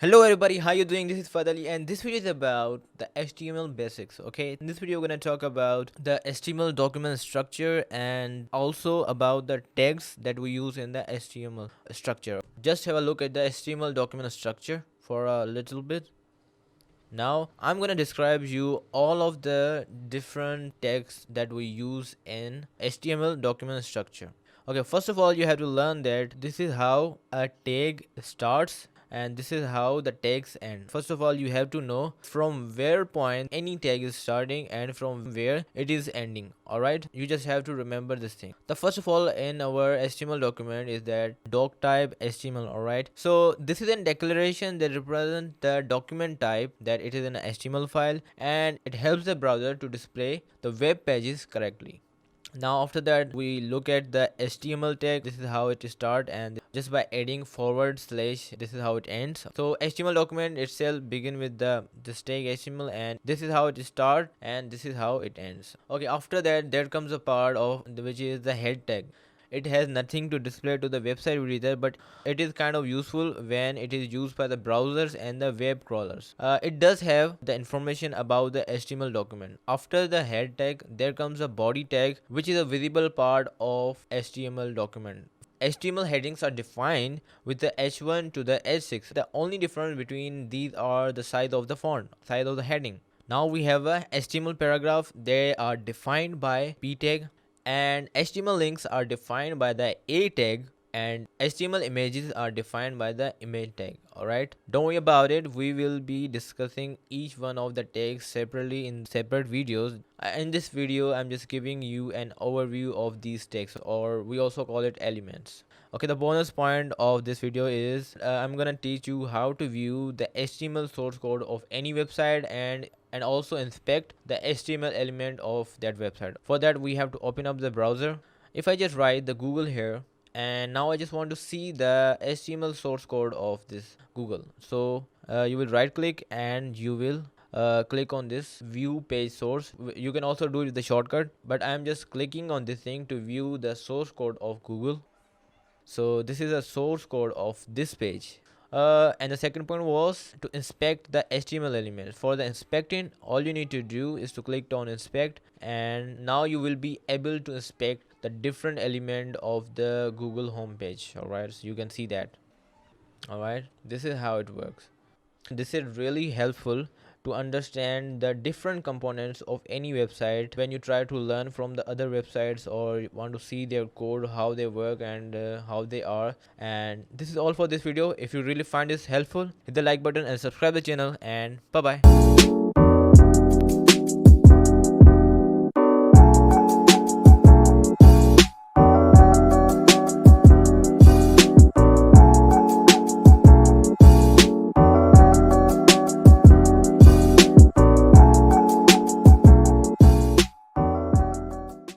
Hello everybody, how you doing? This is Fadali and this video is about the HTML basics. Okay, in this video we're gonna talk about the HTML document structure and also about the tags that we use in the HTML structure. Just have a look at the HTML document structure for a little bit. Now I'm gonna describe you all of the different tags that we use in HTML document structure. Okay, first of all you have to learn that this is how a tag starts and this is how the tags end. First of all you have to know from where point any tag is starting and from where it is ending. Alright, you just have to remember this thing. The first of all in our HTML document is that doc type HTML. Alright, so this is a declaration that represents the document type, that it is an HTML file, and it helps the browser to display the web pages correctly. Now after that we look at the HTML tag. This is how it start, and just by adding forward slash this is how it ends. So HTML document itself begin with this tag HTML, and this is how it start and this is how it ends. Okay, after that there comes a part of which is the head tag. It has nothing to display to the website visitor, but it is kind of useful when it is used by the browsers and the web crawlers. It does have the information about the HTML document. After the head tag there comes a body tag, which is a visible part of HTML document. HTML headings are defined with the H1 to the H6. The only difference between these are the size of the font, size of the heading. Now we have a HTML paragraph. They are defined by P tag, and HTML links are defined by the A tag, and HTML images are defined by the image tag. Alright, don't worry about it, we will be discussing each one of the tags separately in separate videos. In this video I'm just giving you an overview of these tags, or we also call it elements. Okay, the bonus point of this video is I'm gonna teach you how to view the HTML source code of any website and also inspect the HTML element of that website. For that we have to open up the browser. If I just write the Google here, and now I just want to see the HTML source code of this Google, so you will right click and you will click on this view page source. You can also do it with the shortcut, but I am just clicking on this thing to view the source code of Google. So this is a source code of this page. And the second point was to inspect the HTML element. For the inspecting, all you need to do is to click on inspect, and now you will be able to inspect the different element of the Google homepage. Alright, so you can see that. Alright, this is how it works. This is really helpful to understand the different components of any website when you try to learn from the other websites or you want to see their code, how they work and how they are. And this is all for this video. If you really find this helpful, hit the like button and subscribe the channel, and bye bye.